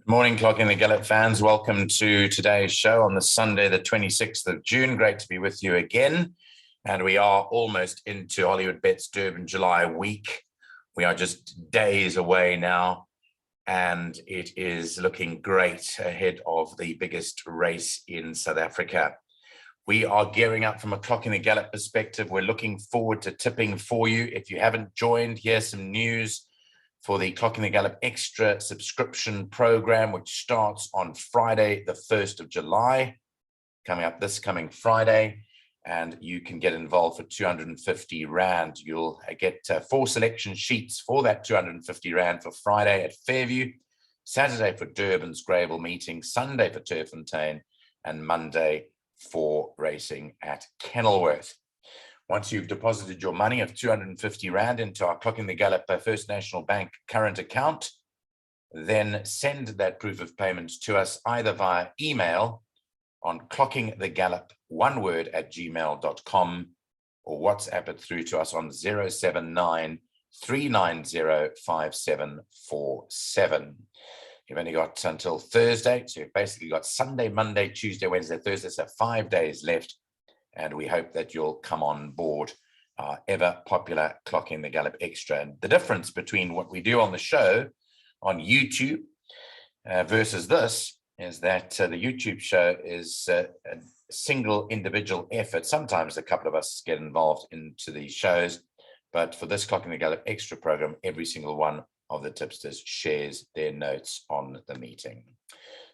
Good morning, Clocking the Gallop fans. Welcome to today's show on the Sunday, the 26th of June. Great to be with you again. And we are almost into Hollywood Bets Durban July week. We are just days away now, and it is looking great ahead of the biggest race in South Africa. We are gearing up from a Clocking the Gallop perspective. We're looking forward to tipping for you. If you haven't joined, here's some news for the Clocking the Gallop Extra subscription program, which starts on Friday, the 1st of July, coming up this coming Friday. And you can get involved for 250 Rand. You'll get 4 selection sheets for that 250 Rand for Friday at Fairview, Saturday for Durban's Greyville meeting, Sunday for Turffontein, and Monday for racing at Kenilworth. Once you've deposited your money of 250 Rand into our Clocking the Gallop First National Bank current account, then send that proof of payment to us either via email on clockingthegallop@gmail.com or WhatsApp it through to us on 079 390 5747. You've only got until Thursday, so you've basically got Sunday, Monday, Tuesday, Wednesday, Thursday, so 5 days left. And we hope that you'll come on board our ever popular Clocking the Gallop Extra. And the difference between what we do on the show on YouTube versus this is that the YouTube show is a single individual effort. Sometimes a couple of us get involved into the shows, but for this Clocking the Gallop Extra program, every single one of the tipsters shares their notes on the meeting.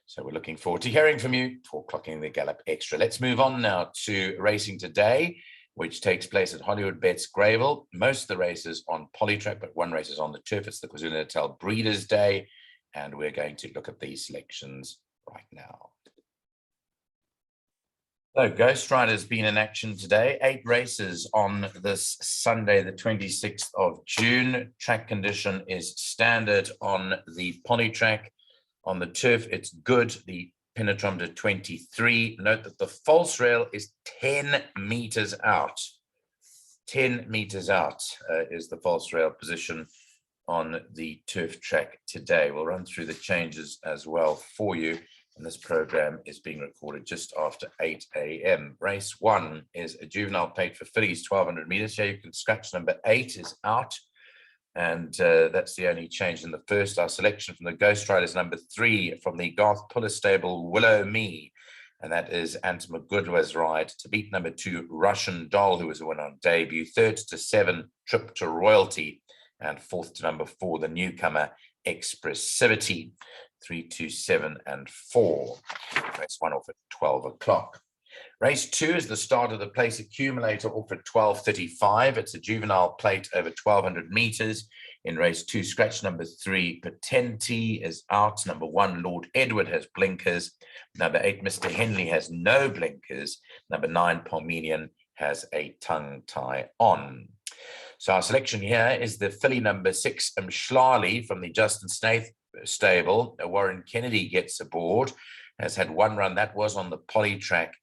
So we're looking forward to hearing from you for Clocking the Gallop Extra. Let's move on now to racing today, which takes place at Hollywood Bets Greyville. Most of the races on polytrack, but one race is on the turf. It's the Kwazulu-Natal Breeders' Day, and we're going to look at these selections right now. So Ghost Rider's been in action today. 8 races on this Sunday, the 26th of June. Track condition is standard on the polytrack. On the turf, it's good. The penetrometer 23. Note that the false rail is 10 meters out. 10 meters out is the false rail position on the turf track today. We'll run through the changes as well for you. And this program is being recorded just after 8 a.m. Race 1 is a juvenile plate for fillies, 1200 meters. Here you can scratch number 8 is out. And that's the only change in the first. Our selection from the Ghost Riders, number 3 from the Garth Puller stable, Willow Me. And that is Ant Magudwa's ride to beat number 2, Russian Doll, who was a winner on debut. 3rd to 7, Trip to Royalty. And 4th to number 4, the newcomer, Expressivity. 3, 2, 7, and 4. Race 1 off at 12 o'clock. Race 2 is the start of the place accumulator off at 12:35. It's a juvenile plate over 1200 meters. In race 2, scratch number 3, Patenti is out. Number 1, Lord Edward has blinkers. Number 8, Mr. Henley has no blinkers. Number 9, Parmenian has a tongue tie on. So our selection here is the filly number 6, Mshlali from the Justin Snaith stable. Warren Kennedy gets aboard, has had one run. That was on the poly track.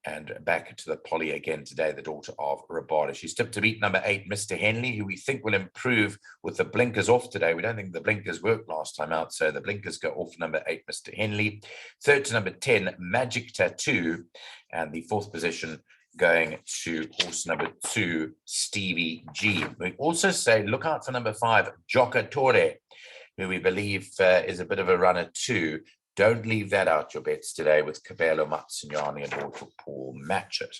And back to the poly again today, the daughter of Rabada. She's tipped to beat number 8, Mr. Henley, who we think will improve with the blinkers off today. We don't think the blinkers worked last time out, so the blinkers go off number 8, Mr. Henley. 3rd to number 10, Magic Tattoo. And the 4th position going to horse number 2, Stevie G. We also say look out for number 5, Jokatore, who we believe is a bit of a runner too. Don't leave that out your bets today with Cabello, Matsignani, and Water Paul Matchett.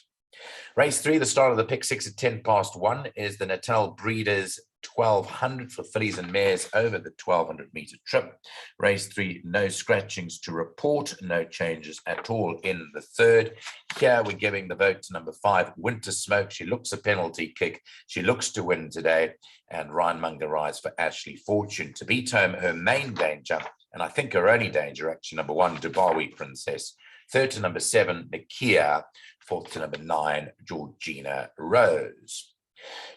Race 3, the start of the pick 6 at 10 past 1 is the Natal Breeders 1200 for fillies and mares over the 1200 meter trip. Race 3, no scratchings to report, no changes at all in the 3rd. Here we're giving the vote to number 5, Winter Smoke. She looks a penalty kick. She looks to win today. And Ryan Munger rides for Ashley Fortune to beat home her main danger. And I think her only danger, actually, number 1, Dubawi Princess. 3rd to number 7, Nakia. 4th to number 9, Georgina Rose.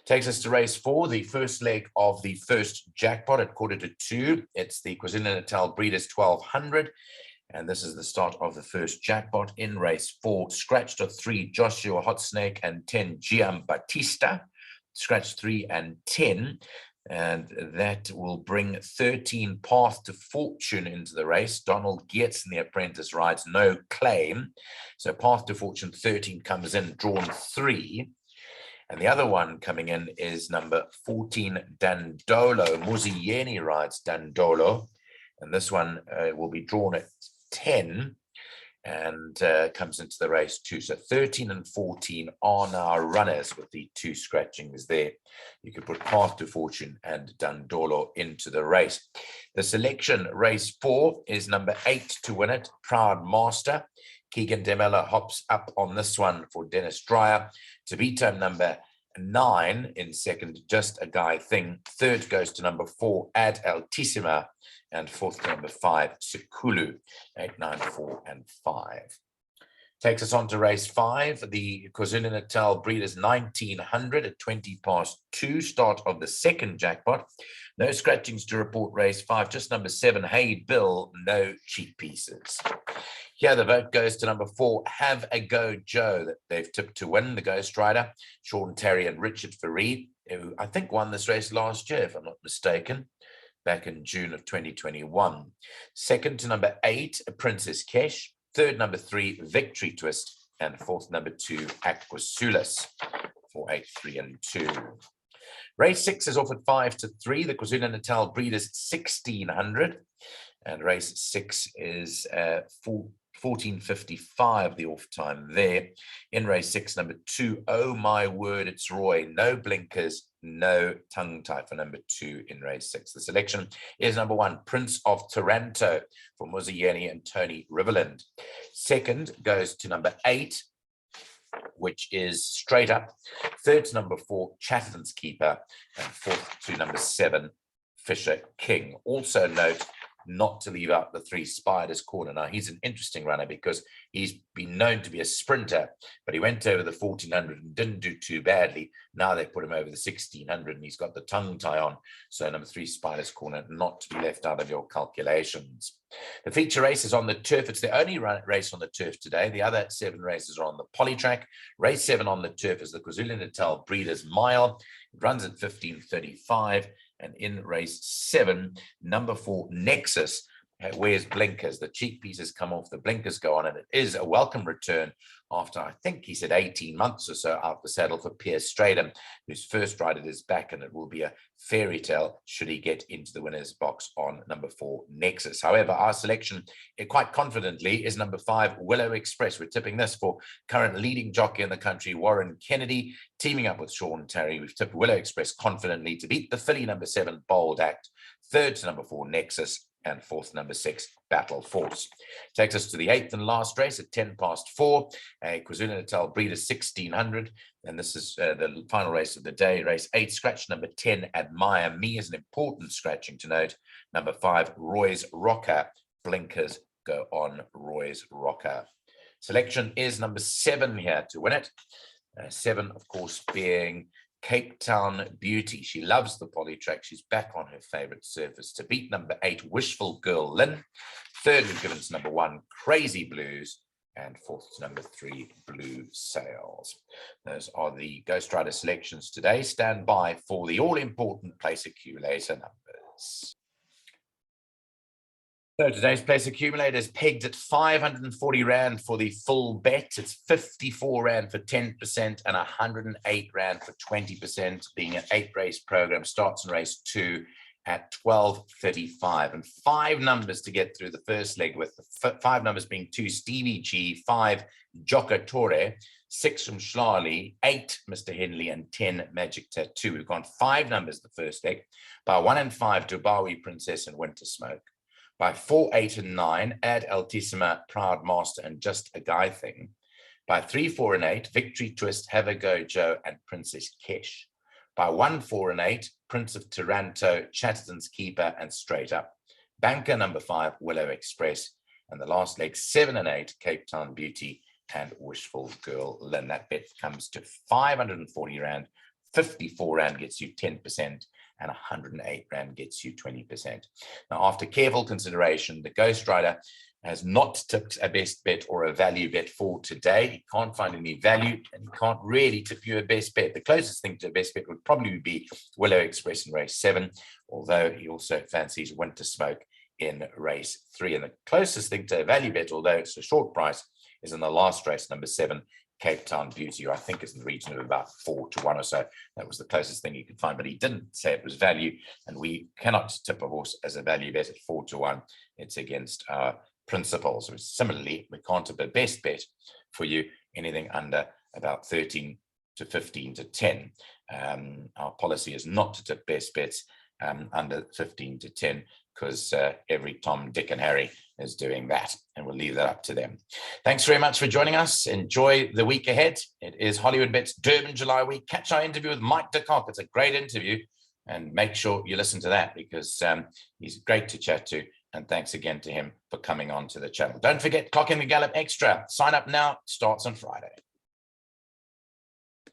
Takes us to race 4, the first leg of the first jackpot at 1:45. It's the KwaZulu-Natal Breeders 1200. And this is the start of the first jackpot in race 4. Scratched are 3, Joshua Hot Snake, and 10, Giam Batista. Scratch 3 and 10. And that will bring 13 Path to Fortune into the race. Donald Geertz in the Apprentice rides No Claim. So Path to Fortune 13 comes in, drawn 3. And the other one coming in is number 14, Dandolo. Muzieni rides Dandolo. And this one will be drawn at 10 and comes into the race too. So 13 and 14 are now runners with the 2 scratchings there. You can put Path to Fortune and Dandolo into the race. The selection, race 4, is number 8 to win it, Proud Master. Keegan Demella hops up on this one for Dennis Dreyer. To beat him, number 9 in second, Just a Guy Thing. Third goes to number 4, Ad Altissima. And fourth to number 5, Sikulu, 8, 9, 4, and 5. Takes us on to race 5, the KwaZulu-Natal Breeders 1900 at 20 past 2, start of the second jackpot. No scratchings to report race 5, just number 7, Hey Bill, no cheap pieces. Here the vote goes to number 4, Have a Go Joe, that they've tipped to win, the Ghost Rider, Sean Terry and Richard Fareed, who I think won this race last year, if I'm not mistaken, back in June of 2021. Second to number 8, Princess Kesh. Third, number 3, Victory Twist. And fourth, number 2, Aquasulis, 4, 8, 3, and 2. Race 6 is off at 5 to 3. The KwaZulu-Natal Breeders 1600. And race 6 is 14:55, the off time there. In race 6, number 2, Oh My Word, It's Roy. No blinkers, no tongue tie for number 2 in race 6. The selection is number 1, Prince of Taranto for Muzieni and Tony Riverland. Second goes to number 8, which is Straight Up. Third to number 4, Chatterton's Keeper. And fourth to number 7, Fisher King. Also note not to leave out the 3 Spiders Corner. Now, he's an interesting runner because he's been known to be a sprinter, but he went over the 1400 and didn't do too badly. Now they put him over the 1600 and he's got the tongue tie on. So number 3 Spiders Corner, not to be left out of your calculations. The feature race is on the turf. It's the only race on the turf today. The other 7 races are on the polytrack. Race 7 on the turf is the KwaZulu-Natal Breeders' Mile. It runs at 15:35. And in race 7, number 4, Nexus, wears blinkers. The cheek pieces come off, the blinkers go on, and it is a welcome return after, I think he said 18 months or so out the saddle for Pierce Strydom, whose first ride at his back, and it will be a fairy tale should he get into the winner's box on number 4, Nexus. However, our selection, quite confidently, is number 5, Willow Express. We're tipping this for current leading jockey in the country, Warren Kennedy, teaming up with Sean Terry. We've tipped Willow Express confidently to beat the filly, number 7, Bold Act. Third to number 4, Nexus. And fourth, number 6, Battle Force. Takes us to the 8th and last race at 4:10, a KwaZulu-Natal Breeders 1600. And this is the final race of the day, race 8, scratch number 10, Admire Me, is an important scratching to note. Number 5, Roy's Rocker. Blinkers go on Roy's Rocker. Selection is number 7 here to win it. 7, of course, being Cape Town Beauty. She loves the polytrack. She's back on her favorite surface. To beat number 8, Wishful Girl Lynn. Third, we've given to number 1, Crazy Blues. And fourth to number 3, Blue Sails. Those are the Ghost Rider selections today. Stand by for the all-important place accumulator numbers. So today's place accumulator is pegged at 540 Rand for the full bet. It's 54 Rand for 10% and 108 Rand for 20%, being an 8-race program. Starts in race 2 at 12:35. And 5 numbers to get through the first leg with. The 5 numbers being 2, Stevie G, 5, Joka Tore, 6 from Schlali, 8, Mr. Henley, and 10, Magic Tattoo. We've gone 5 numbers the first leg. By 1 and 5, Dubawi, Princess, and Winter Smoke. By 4, 8, and 9, Ad Altissima, Proud Master, and Just a Guy Thing. By 3, 4, and 8, Victory Twist, Have a Go Joe, and Princess Kesh. By 1, 4, and 8, Prince of Taranto, Chatterton's Keeper, and Straight Up. Banker number 5, Willow Express. And the last leg, 7 and 8, Cape Town Beauty, and Wishful Girl Lynn. That bet comes to 540 Rand. 54 Rand gets you 10%. And 108 Rand gets you 20%. Now, after careful consideration, the Ghost Rider has not tipped a best bet or a value bet for today. He can't find any value, and he can't really tip you a best bet. The closest thing to a best bet would probably be Willow Express in race 7, although he also fancies Winter Smoke in race 3. And the closest thing to a value bet, although it's a short price, is in the last race, number 7, Cape Town Beauty, who I think is in the region of about 4-1 or so. That was the closest thing he could find, but he didn't say it was value, and we cannot tip a horse as a value bet at 4-1. It's against our principles. So similarly, we can't tip a best bet for you anything under about 13 to 15 to 10. Our policy is not to tip best bets under 15 to 10, because every Tom, Dick, and Harry is doing that, and we'll leave that up to them. Thanks very much for joining us. Enjoy the week ahead. It is Hollywood Bets Durban July week. Catch our interview with Mike de Kock. It's a great interview, and make sure you listen to that, because he's great to chat to. And thanks again to him for coming on to the channel. Don't forget, Clock in the Gallop Extra. Sign up now. Starts on Friday.